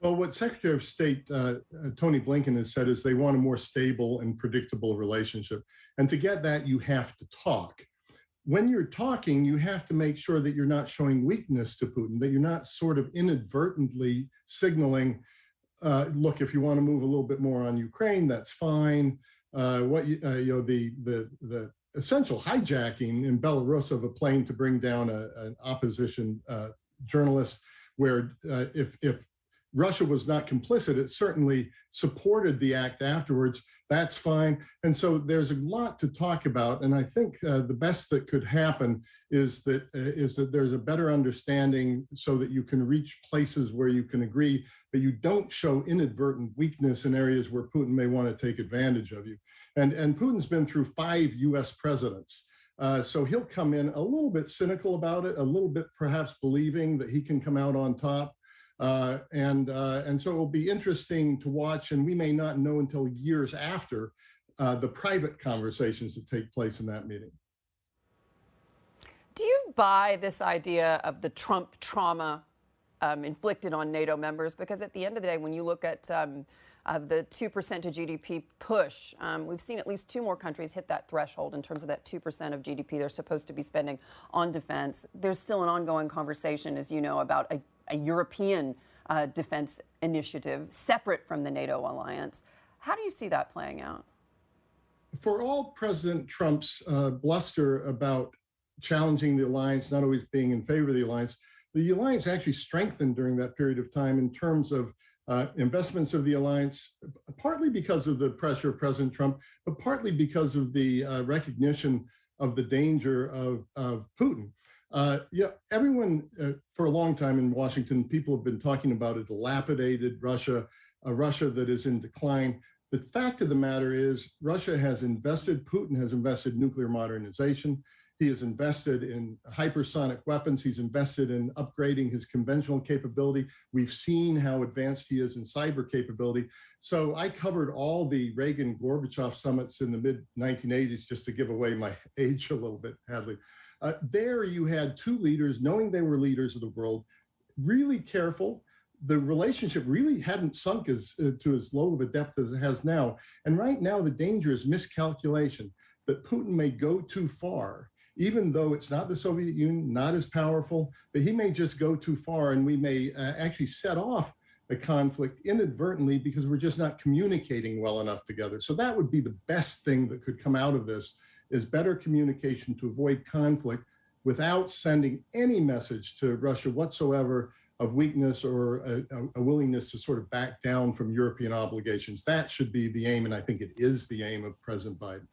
Well, what Secretary of State Tony Blinken has said is they want a more stable and predictable relationship. And to get that, you have to talk. When you're talking, you have to make sure that you're not showing weakness to Putin, that you're not sort of inadvertently signaling, look, if you want to move a little bit more on Ukraine, that's fine. The essential hijacking in Belarus of a plane to bring down an opposition journalist, where if Russia was not complicit, it certainly supported the act afterwards. That's fine. And so there's a lot to talk about. And I think the best that could happen is that there's a better understanding so that you can reach places where you can agree, but you don't show inadvertent weakness in areas where Putin may want to take advantage of you. And Putin's been through 5 US presidents. So he'll come in a little bit cynical about it, a little bit perhaps believing that he can come out on top. And so it will be interesting to watch, and we may not know until years after the private conversations that take place in that meeting. Do you buy this idea of the Trump trauma inflicted on NATO members? Because at the end of the day, when you look at the 2% of GDP push, we've seen at least 2 more countries hit that threshold in terms of that 2% of GDP they're supposed to be spending on defense. There's still an ongoing conversation, as you know, about a European defense initiative separate from the NATO alliance. How do you see that playing out? For all President Trump's bluster about challenging the alliance, not always being in favor of the alliance actually strengthened during that period of time in terms of investments of the alliance, partly because of the pressure of President Trump, but partly because of the recognition of the danger of Putin. Everyone for a long time in Washington, people have been talking about a dilapidated Russia, a Russia that is in decline. The fact of the matter is Russia has invested, Putin has invested in nuclear modernization. He has invested in hypersonic weapons. He's invested in upgrading his conventional capability. We've seen how advanced he is in cyber capability. So I covered all the Reagan-Gorbachev summits in the mid-1980s, just to give away my age a little bit, Hadley. There you had 2 leaders, knowing they were leaders of the world, really careful. The relationship really hadn't sunk to as low of a depth as it has now. And right now, the danger is miscalculation, that Putin may go too far, even though it's not the Soviet Union, not as powerful, but he may just go too far, and we may actually set off a conflict inadvertently because we're just not communicating well enough together. So that would be the best thing that could come out of this, is better communication to avoid conflict without sending any message to Russia whatsoever of weakness or a willingness to sort of back down from European obligations. That should be the aim, and I think it is the aim of President Biden.